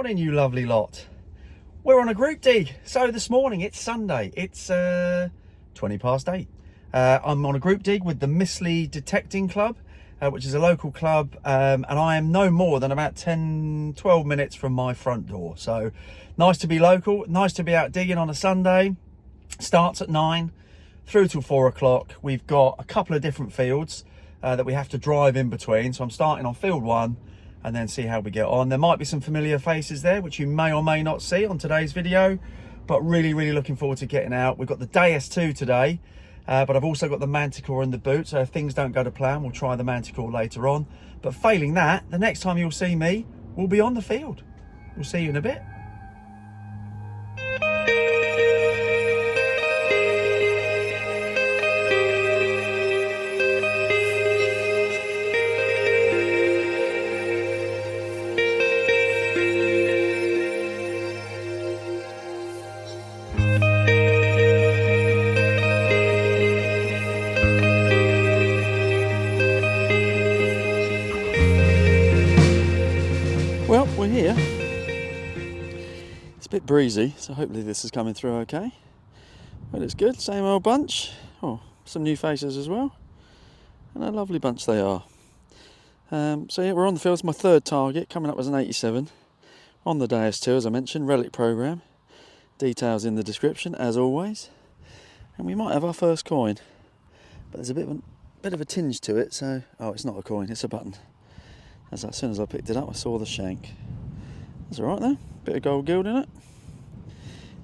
morning, you lovely lot. We're on a group dig. So this morning, it's Sunday. It's 20 past 8. I'm on a group dig with the Mistley Detecting Club, which is a local club, and I am no more than about 10-12 minutes from my front door. So nice to be local, nice to be out digging on a Sunday. Starts at 9 through till 4 o'clock. We've got a couple of different fields that we have to drive in between. So I'm starting on field 1 and then see how we get on. There might be some familiar faces there, which you may or may not see on today's video, but really looking forward to getting out. We've got the DISC 2 today, but I've also got the Manticore in the boot, so if things don't go to plan, we'll try the Manticore later on. But failing that, the next time you'll see me, we'll be on the field. We'll see you in a bit. Well, we're here. It's a bit breezy, so hopefully this is coming through okay. But it's good, same old bunch. Oh, some new faces as well. And a lovely bunch they are. So yeah, we're on the field. It's my third target, coming up as an 87. On the DISC 2, as I mentioned, Relic program. Details in the description, as always. And we might have our first coin. But there's a bit of a tinge to it, so... Oh, it's not a coin, it's a button. As soon as I picked it up, I saw the shank. That's alright though, bit of gold gild in it.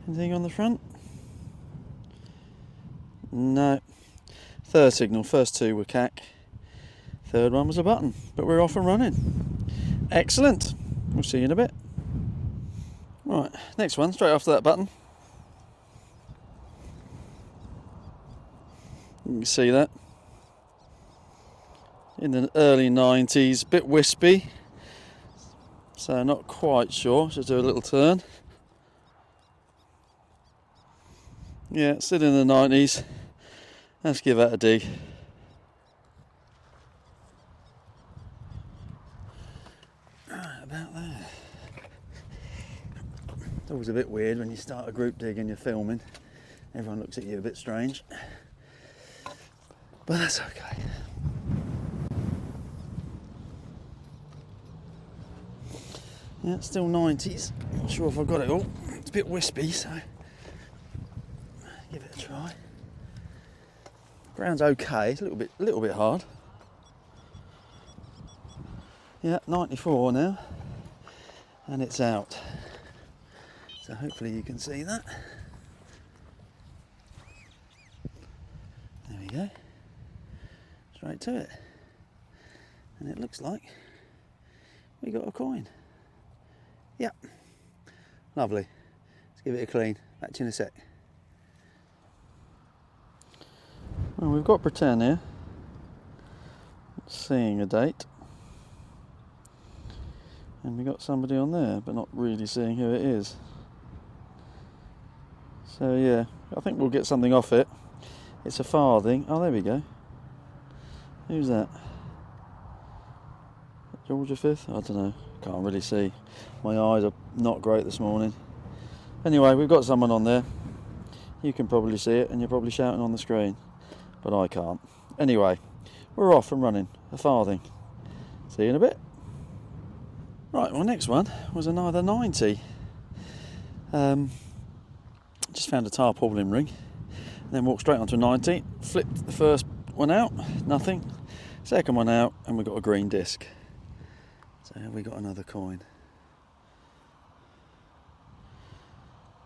Anything on the front? No. Third signal, first two were cack. Third one was a button, but we're off and running. Excellent. We'll see you in a bit. Right, next one, straight after that button. You can see that. In the early 90s, a bit wispy, so not quite sure. Just do a little turn. Yeah, still in the 90s. Let's give that a dig. Right, about there. It's always a bit weird when you start a group dig and you're filming. Everyone looks at you a bit strange, but that's okay. Yeah, it's still 90s. Not sure if I've got it all. It's a bit wispy, so give it a try. Ground's okay. It's a little bit hard. Yeah, 94 now, and it's out. So hopefully you can see that. There we go. Straight to it, and it looks like we got a coin. Yep, lovely. Let's give it a clean. Back to you in a sec. Well, we've got pretend here. Seeing a date. And we got somebody on there, but not really seeing who it is. So yeah, I think we'll get something off it. It's a farthing. Oh, there we go. Who's that? Georgia 5th? I don't know. Can't really see. My eyes are not great this morning. Anyway, we've got someone on there. You can probably see it, and you're probably shouting on the screen, but I can't. Anyway, we're off and running. A farthing. See you in a bit. Right, my next one was another 90. Just found a tarpaulin ring, and then walked straight onto a 90. Flipped the first one out, nothing. Second one out, and we got a green disc. So we got another coin.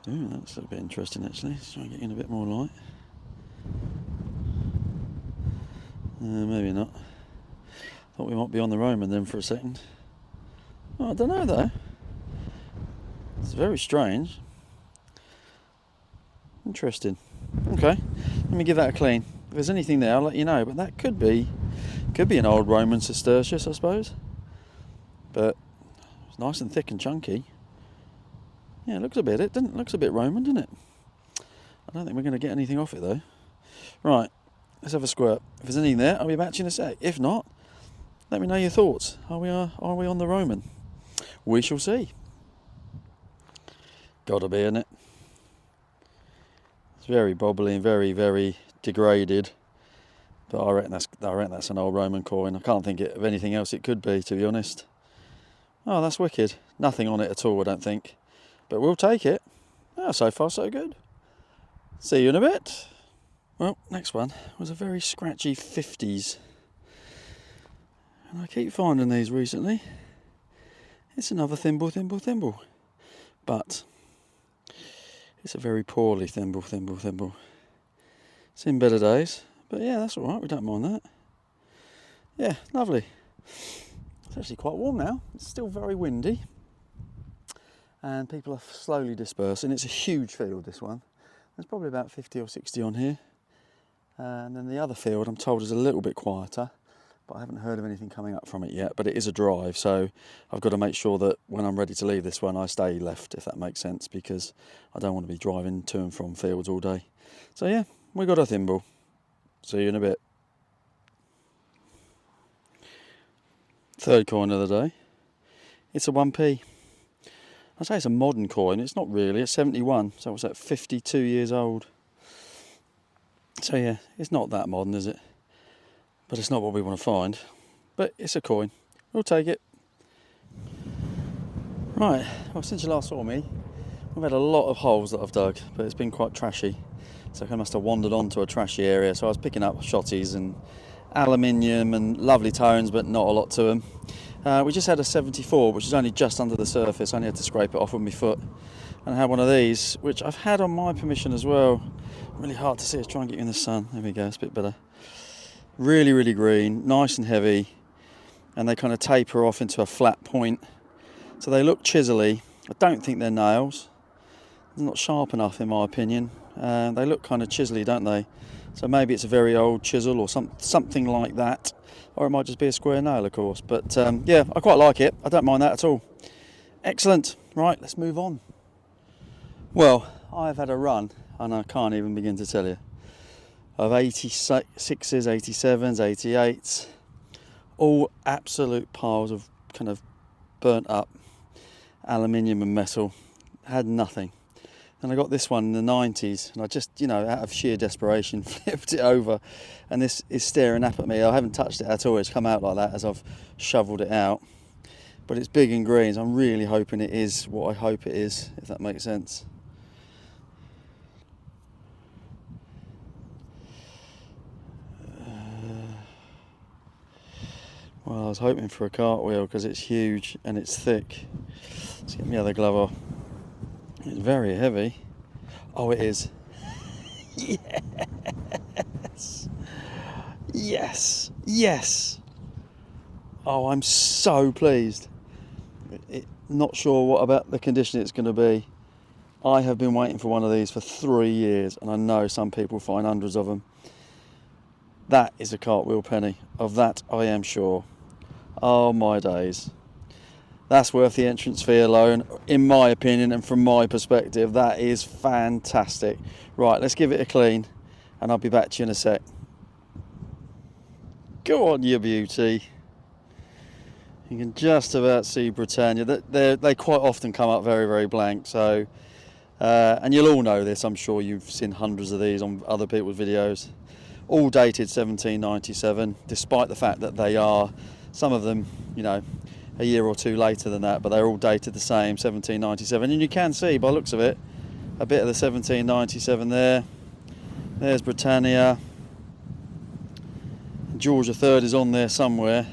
Ooh, that's a little bit interesting actually. Let's try and get in a bit more light. Maybe not. Thought we might be on the Roman then for a second. Oh, I don't know though. It's very strange. Interesting. Okay, let me give that a clean. If there's anything there, I'll let you know. But that could be an old Roman Sestertius, I suppose. But it's nice and thick and chunky. Yeah, it looks a bit Roman, doesn't it? I don't think we're going to get anything off it though. Right, let's have a squirt. If there's anything there, I'll be back to you in a sec. If not, let me know your thoughts. Are we on the Roman? We shall see. Gotta be, isn't it? It's very bobbly and very, very degraded. But I reckon that's an old Roman coin. I can't think of anything else it could be, to be honest. Oh, that's wicked. Nothing on it at all, I don't think. But we'll take it. Oh, so far so good. See you in a bit. Well, next one was a very scratchy 50s. And I keep finding these recently. It's another thimble. But it's a very poorly thimble. It's in better days. But yeah, that's alright, we don't mind that. Yeah, lovely. It's actually quite warm now. It's still very windy. And people are slowly dispersing. It's a huge field, this one. There's probably about 50 or 60 on here. And then the other field, I'm told, is a little bit quieter. But I haven't heard of anything coming up from it yet. But it is a drive, so I've got to make sure that when I'm ready to leave this one, I stay left, if that makes sense. Because I don't want to be driving to and from fields all day. So yeah, we got a thimble. See you in a bit. Third coin of the day. It's a 1p. I say it's a modern coin. It's not really. It's 71. So what's that? 52 years old. So yeah, it's not that modern, is it? But it's not what we want to find. But it's a coin. We'll take it. Right. Well, since you last saw me, I've had a lot of holes that I've dug, but it's been quite trashy. So I must have wandered onto a trashy area. So I was picking up shotties and aluminium and lovely tones, but not a lot to them. We just had a 74, which is only just under the surface. I only had to scrape it off with my foot. And I had one of these, which I've had on my permission as well. Really hard to see. Let's try and get you in the sun. There we go. It's a bit better. Really, really green, nice and heavy. And they kind of taper off into a flat point. So they look chisely. I don't think they're nails. They're not sharp enough, in my opinion. They look kind of chisely, don't they? So maybe it's a very old chisel or something like that. Or it might just be a square nail, of course. But yeah, I quite like it. I don't mind that at all. Excellent. Right, let's move on. Well, I've had a run, and I can't even begin to tell you, of 86s, 87s, 88s. All absolute piles of kind of burnt up aluminium and metal. Had nothing. And I got this one in the 90s, and I just, you know, out of sheer desperation, flipped it over, and this is staring up at me. I haven't touched it at all. It's come out like that as I've shoveled it out. But it's big and green, so I'm really hoping it is what I hope it is, if that makes sense. Well, I was hoping for a cartwheel because it's huge and it's thick. Let's get my other glove off. It's very heavy. Oh, it is. Yes. Yes. Yes. Oh, I'm so pleased. Not sure what about the condition it's going to be. I have been waiting for one of these for 3 years, and I know some people find hundreds of them. That is a cartwheel penny. Of that, I am sure. Oh, my days. That's worth the entrance fee alone, in my opinion, and from my perspective. That is fantastic. Right, let's give it a clean, and I'll be back to you in a sec. Go on, you beauty. You can just about see Britannia. They quite often come up very, very blank. So, and you'll all know this. I'm sure you've seen hundreds of these on other people's videos. All dated 1797, despite the fact that they are, some of them, you know, a year or two later than that, but they're all dated the same, 1797. And you can see, by the looks of it, a bit of the 1797 there. There's Britannia. George III is on there somewhere.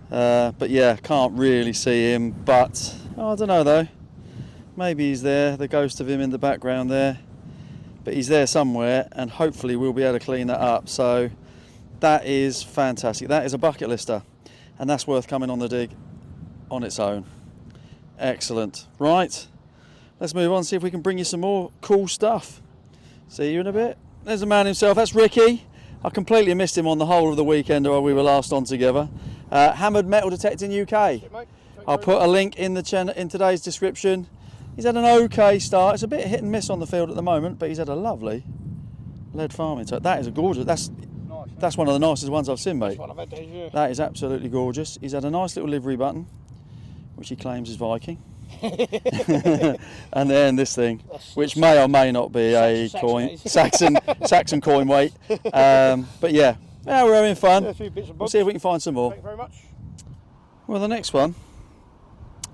But yeah, can't really see him. But, I don't know though. Maybe he's there, the ghost of him in the background there. But he's there somewhere, and hopefully we'll be able to clean that up. So that is fantastic. That is a bucket lister. And that's worth coming on the dig on its own. Excellent. Right, let's move on, see if we can bring you some more cool stuff. See you in a bit. There's the man himself. That's Ricky. I completely missed him on the whole of the weekend while we were last on together. Hammered Metal Detecting UK. I'll put a link in today's description. He's had an okay start. It's a bit hit and miss on the field at the moment, but he's had a lovely lead farming. So that is a gorgeous. That's one of the nicest ones I've seen, mate. That is absolutely gorgeous. He's had a nice little livery button, which he claims is Viking. And then this thing, which That's may or may not be a Saxon, coin, that is. Saxon coin weight. But yeah, we're having fun. A few bits and We'll bobs. see if we can find some more. Thank you very much. Well, the next one,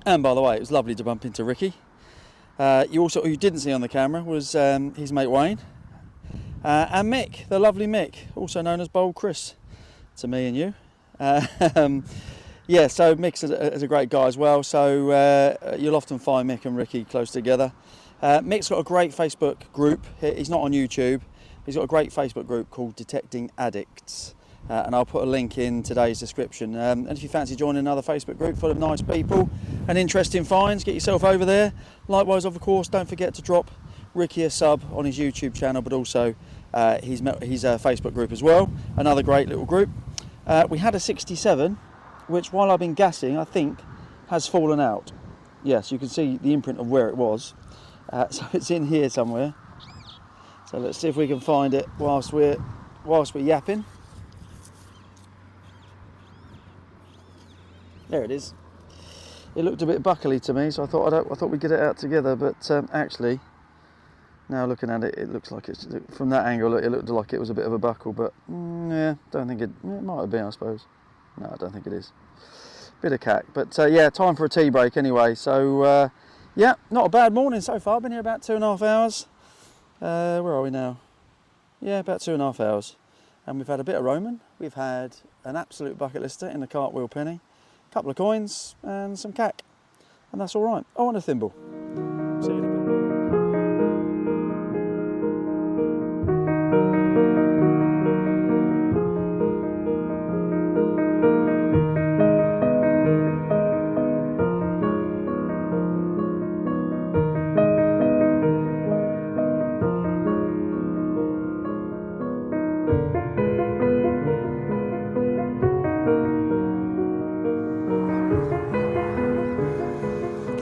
and by the way, it was lovely to bump into Ricky. You didn't see on the camera was his mate Wayne, and Mick, the lovely Mick, also known as Bold Chris to me and you. Yeah, so Mick's is a great guy as well, so you'll often find Mick and Ricky close together. Mick's got a great Facebook group. He's not on YouTube. He's got a great Facebook group called Detecting Addicts, and I'll put a link in today's description. And if you fancy joining another Facebook group full of nice people and interesting finds, get yourself over there. Likewise, of course, don't forget to drop Ricky a sub on his YouTube channel, but also his Facebook group as well. Another great little group. We had a 67, which while I've been gassing, I think has fallen out. Yes, you can see the imprint of where it was. So it's in here somewhere. So let's see if we can find it whilst we're yapping. There it is. It looked a bit buckly to me, so I thought we'd get it out together. But actually, now looking at it, it looks like it's from that angle. It looked like it was a bit of a buckle, but yeah, don't think it might have been. I suppose. No, I don't think it is. Bit of cack, but yeah, time for a tea break anyway. So yeah, not a bad morning so far. Been here about 2.5 hours. Where are we now? Yeah, about 2.5 hours. And we've had a bit of Roman. We've had an absolute bucket lister in the cartwheel penny, a couple of coins and some cack. And that's all right. Oh, and a thimble. See you in a bit.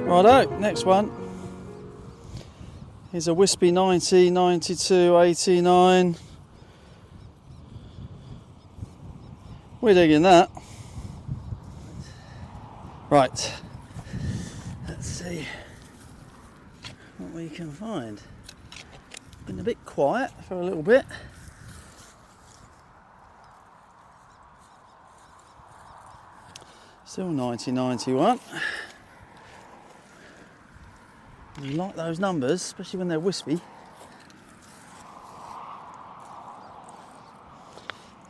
Righto, next one is a wispy 90, 92, 89. We're digging that. Right, let's see what we can find. Been a bit quiet for a little bit. Still 90, 91. You like those numbers, especially when they're wispy.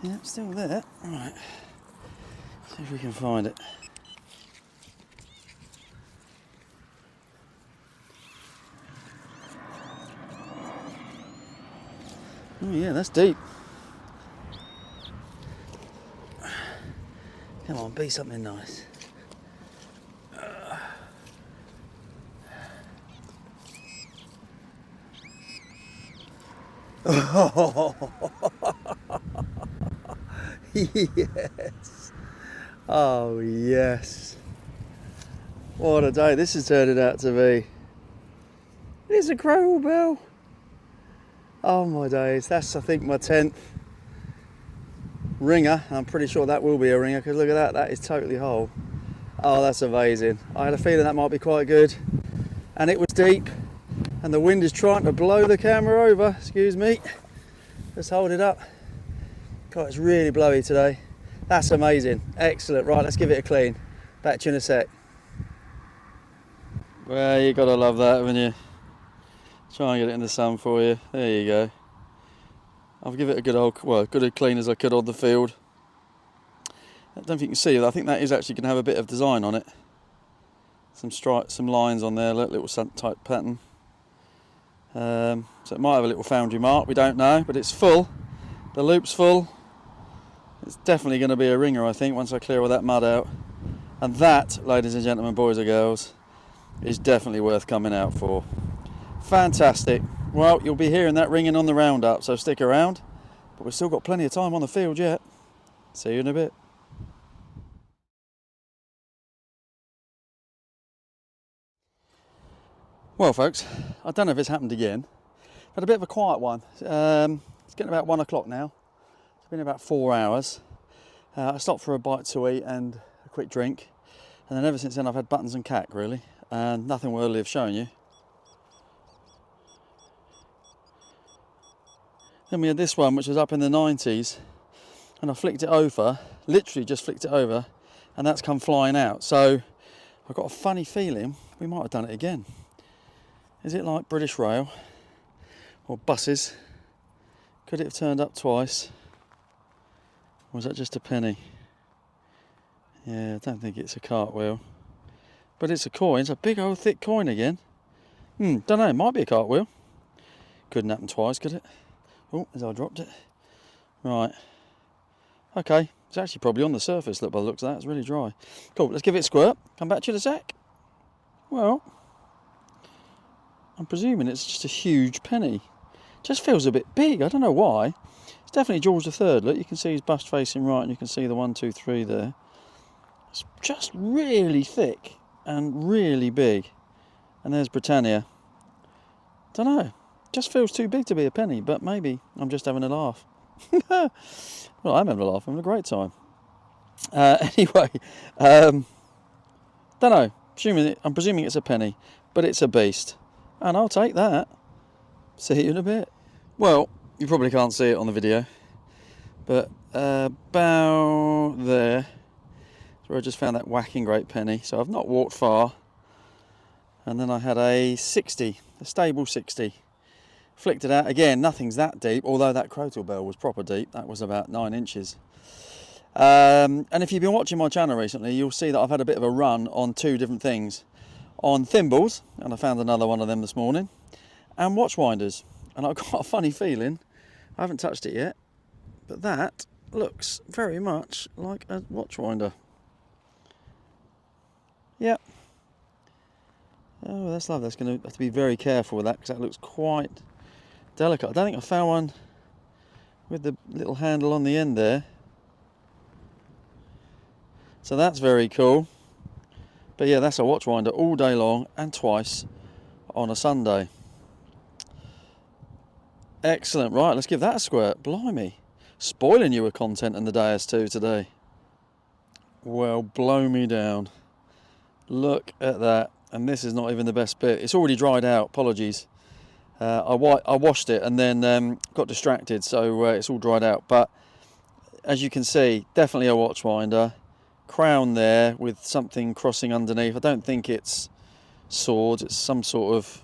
Yeah, it's still there. Right. See if we can find it. Oh yeah, that's deep. Come on, be something nice. Oh, yes. Oh, yes. What a day this is turning out to be. It's a crowel bell. Oh my days. That's, I think, my 10th ringer. I'm pretty sure that will be a ringer because look at that. That is totally whole. Oh, that's amazing. I had a feeling that might be quite good. And it was deep. And the wind is trying to blow the camera over. Excuse me. Let's hold it up. God, it's really blowy today. That's amazing. Excellent. Right, let's give it a clean. Back to you in a sec. Well, you gotta love that, haven't you? Try and get it in the sun for you. There you go. I'll give it a good old, well, good as clean as I could on the field. I don't think you can see it. I think that is actually going to have a bit of design on it. Some stripes, some lines on there, little sun type pattern. So it might have a little foundry mark, we don't know, but it's full. The loop's full. It's definitely going to be a ringer, I think, once I clear all that mud out. And that, ladies and gentlemen, boys and girls, is definitely worth coming out for. Fantastic. Well, you'll be hearing that ringing on the roundup, so stick around. But we've still got plenty of time on the field yet. See you in a bit. Well, folks, I don't know if it's happened again. Had a bit of a quiet one. It's getting about 1 o'clock now. It's been about 4 hours. I stopped for a bite to eat and a quick drink. And then ever since then I've had buttons and cack, really. and nothing worthy of showing you. Then we had this one, which was up in the 90s, and I flicked it over, literally just flicked it over, and that's come flying out. So I've got a funny feeling we might have done it again. Is it like British Rail or buses? Could it have turned up twice? Or was that just a penny? Yeah, I don't think it's a cartwheel. But it's a coin. It's a big old thick coin again. Don't know, it might be a cartwheel. Couldn't happen twice, could it? Oh, as I dropped it. Right. Okay, it's actually probably on the surface, look by the looks of that. It's really dry. Cool, let's give it a squirt. Come back to you in a sec. Well, I'm presuming it's just a huge penny. Just feels a bit big, I don't know why. It's definitely George III. Look, you can see his bust facing right, and you can see the 1, 2, 3 there. It's just really thick and really big. And there's Britannia. Don't know. Just feels too big to be a penny, but maybe I'm just having a laugh. Well, I'm having a laugh. I'm having a great time. Anyway, don't know. I'm presuming it's a penny, but it's a beast, and I'll take that. See you in a bit. Well, you probably can't see it on the video, but about there, where I just found that whacking great penny. So I've not walked far, and then I had a 60, a stable 60. Flicked it out again. Nothing's that deep, although that crotal bell was proper deep. That was about 9 inches. And if you've been watching my channel recently, you'll see that I've had a bit of a run on 2 different things. On thimbles, and I found another one of them this morning, and watch winders. And I've got a funny feeling, I haven't touched it yet, but that looks very much like a watch winder. Yep. Oh, that's lovely. That's going to have to be very careful with that, because that looks quite delicate. I don't think I found one with the little handle on the end there. So that's very cool. But yeah, that's a watch winder all day long and twice on a Sunday. Excellent. Right, let's give that a squirt. Blimey. Spoiling you with content in the DS2 today. Well, blow me down. Look at that. And this is not even the best bit. It's already dried out. Apologies. I washed it and then got distracted, so it's all dried out. But as you can see, definitely a watch winder. Crown there with something crossing underneath. I don't think it's swords. It's some sort of...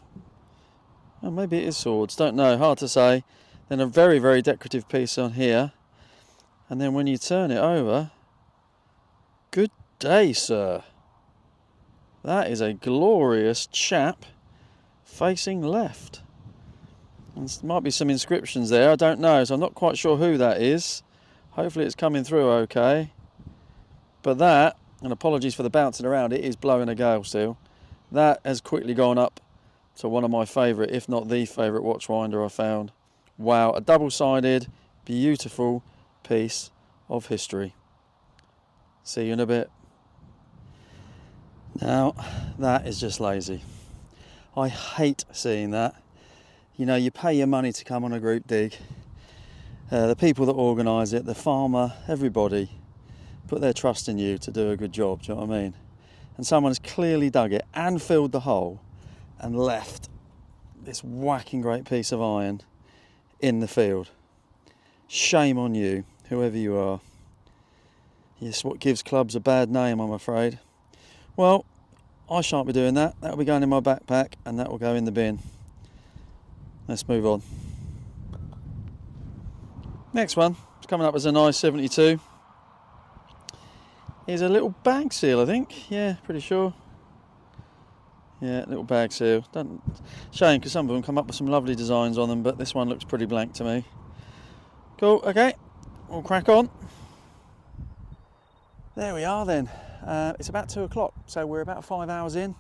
Oh, maybe it is swords. Don't know. Hard to say. Then a very, very decorative piece on here. And then when you turn it over... Good day, sir. That is a glorious chap facing left. And there might be some inscriptions there, I don't know, so I'm not quite sure who that is. Hopefully it's coming through okay. But that, and apologies for the bouncing around, it is blowing a gale still. That has quickly gone up to one of my favourite, if not the favourite watch winder I found. Wow, a double-sided, beautiful piece of history. See you in a bit. Now, that is just lazy. I hate seeing that. You know, you pay your money to come on a group dig. The people that organise it, the farmer, everybody put their trust in you to do a good job, do you know what I mean? And someone's clearly dug it and filled the hole and left this whacking great piece of iron in the field. Shame on you, whoever you are. It's what gives clubs a bad name, I'm afraid. Well, I shan't be doing that. That'll be going in my backpack and that will go in the bin. Let's move on. Next one, it's coming up as a nice 72. Here's a little bag seal, I think. Yeah, pretty sure. Yeah, little bag seal. Shame, because some of them come up with some lovely designs on them, but this one looks pretty blank to me. Cool, okay, we'll crack on. There we are then. It's about 2 o'clock, so we're about 5 hours in,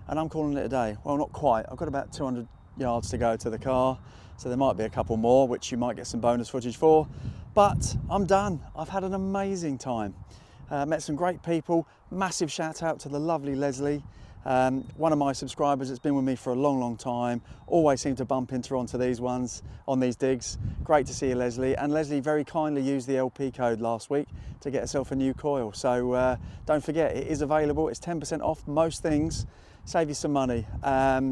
and I'm calling it a day. Well, not quite. I've got about 200 yards to go to the car, so there might be a couple more, which you might get some bonus footage for, but I'm done. I've had an amazing time. Met some great people. Massive shout out to the lovely Leslie. One of my subscribers that's been with me for a long time, always seem to bump into onto these ones, on these digs. Great to see you, Leslie. And Leslie very kindly used the LP code last week to get herself a new coil. So don't forget, it is available. It's 10% off most things, save you some money.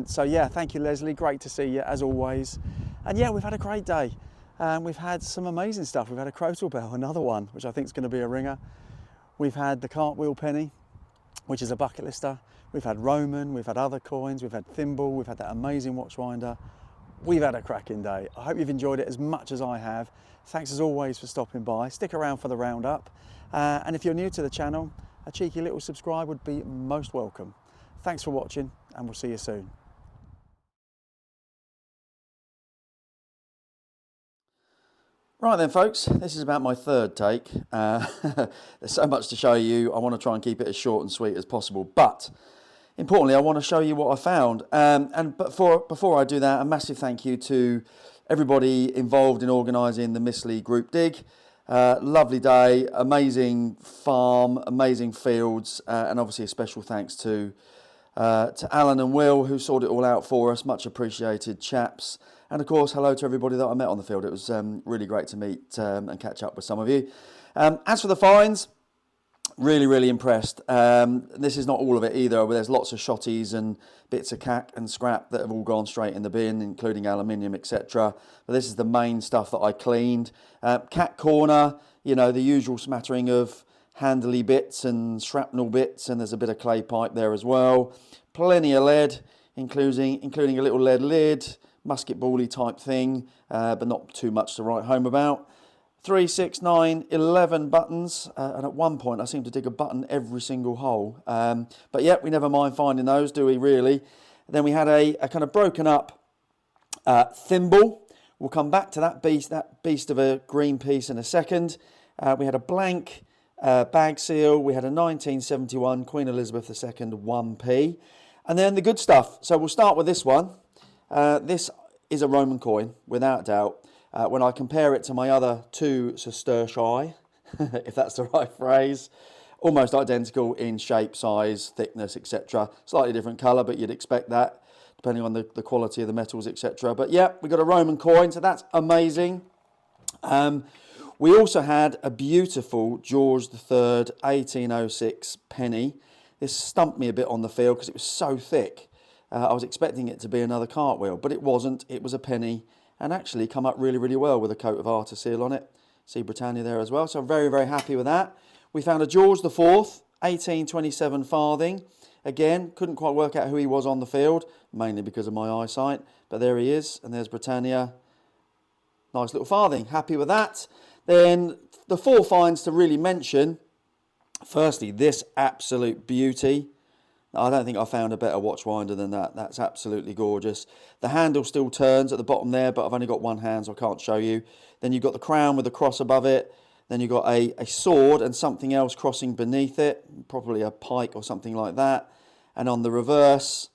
So yeah, thank you, Leslie. Great to see you as always. And yeah, we've had a great day. We've had some amazing stuff. We've had a crotal bell, another one, which I think is going to be a ringer. We've had the cartwheel penny, which is a bucket lister. We've had Roman, we've had other coins, we've had thimble, we've had that amazing watchwinder. We've had a cracking day. I hope you've enjoyed it as much as I have. Thanks as always for stopping by. Stick around for the roundup. And if you're new to the channel, a cheeky little subscribe would be most welcome. Thanks for watching, and we'll see you soon. Right then, folks, this is about my third take. There's so much to show you. I want to try and keep it as short and sweet as possible, but importantly, I want to show you what I found. But before I do that, a massive thank you to everybody involved in organising the Mistley group dig. Lovely day, amazing farm, amazing fields, and obviously a special thanks to Alan and Will, who sorted it all out for us. Much appreciated, chaps. And of course, hello to everybody that I met on the field. It was really great to meet and catch up with some of you. As for the finds, really impressed. This is not all of it either, but there's lots of shotties and bits of cack and scrap that have all gone straight in the bin, including aluminium, etc. But this is the main stuff that I cleaned. Cat corner, you know, the usual smattering of handly bits and shrapnel bits, and there's a bit of clay pipe there as well. Plenty of lead, including a little lead lid, musket bally type thing, but not too much to write home about. 3, 6, 9, 11 buttons, and at one point I seem to dig a button every single hole. But yeah, we never mind finding those, do we really? Then we had a kind of broken up thimble. We'll come back to that beast of a green piece in a second. We had a blank bag seal. We had a 1971 Queen Elizabeth II 1p. And then the good stuff. So we'll start with this one. This is a Roman coin, without doubt. When I compare it to my other two sestertii, if that's the right phrase, almost identical in shape, size, thickness, etc. Slightly different colour, but you'd expect that, depending on the quality of the metals, etc. But yeah, we got a Roman coin, so that's amazing. We also had a beautiful George III 1806 penny. This stumped me a bit on the field because it was so thick. I was expecting it to be another cartwheel, but it wasn't. It was a penny, and actually come up really well with a coat of Arteseal on it. See Britannia there as well, so I'm very happy with that. We found a George IV 1827 farthing. Again, couldn't quite work out who he was on the field, mainly because of my eyesight, but there he is, and there's Britannia. Nice little farthing, happy with that. Then the 4 finds to really mention. Firstly, this absolute beauty. I don't think I found a better watchwinder than that. That's absolutely gorgeous. The handle still turns at the bottom there, but I've only got one hand, so I can't show you. Then you've got the crown with the cross above it. Then you've got a sword and something else crossing beneath it, probably a pike or something like that. And on the reverse,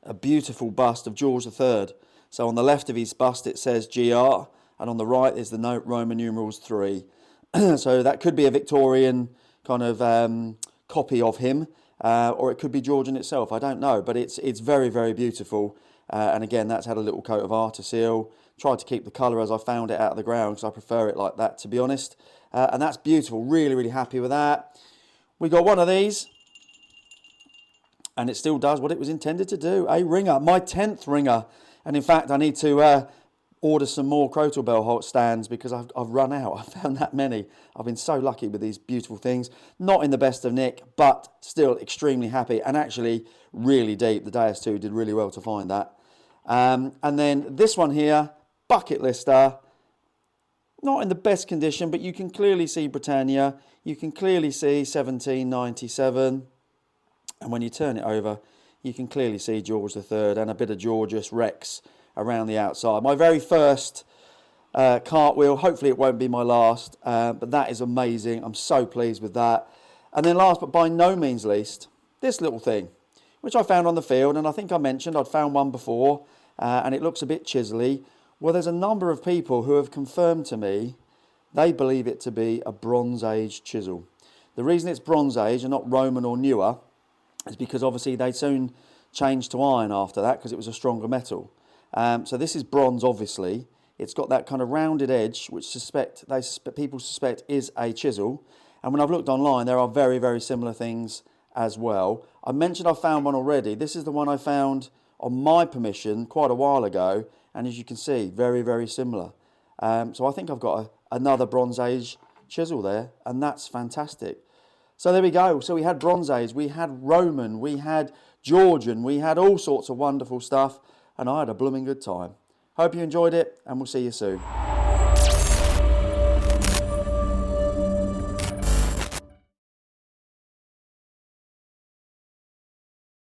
a beautiful bust of George III. So on the left of his bust it says GR, and on the right is the note Roman numerals 3. So that could be a Victorian kind of copy of him, or it could be Georgian itself. I don't know, but it's very beautiful. And again, that's had a little coat of Arteseal. Tried to keep the colour as I found it out of the ground because I prefer it like that, to be honest. And that's beautiful. Really happy with that. We got one of these, and it still does what it was intended to do. A ringer, my 10th ringer. And in fact, I need to order some more crotal bell stands because I've run out. I found that many. I've been so lucky with these beautiful things. Not in the best of nick, but still extremely happy, and actually really deep. The DS2 did really well to find that. And then this one here, bucket lister. Not in the best condition, but you can clearly see Britannia. You can clearly see 1797. And when you turn it over, you can clearly see George III and a bit of Georgius Rex around the outside. My very first cartwheel. Hopefully it won't be my last, but that is amazing. I'm so pleased with that. And then last but by no means least, this little thing, which I found on the field, and I think I mentioned I'd found one before, and it looks a bit chisely. Well, there's a number of people who have confirmed to me they believe it to be a Bronze Age chisel. The reason it's Bronze Age and not Roman or newer is because obviously they soon changed to iron after that because it was a stronger metal. So this is bronze, obviously. It's got that kind of rounded edge, which people suspect is a chisel. And when I've looked online, there are very, very similar things as well. I mentioned I found one already. This is the one I found on my permission quite a while ago. And as you can see, very, very similar. So I think I've got another Bronze Age chisel there, and that's fantastic. So there we go. So we had Bronze Age, we had Roman, we had Georgian, we had all sorts of wonderful stuff, and I had a blooming good time. Hope you enjoyed it, and we'll see you soon.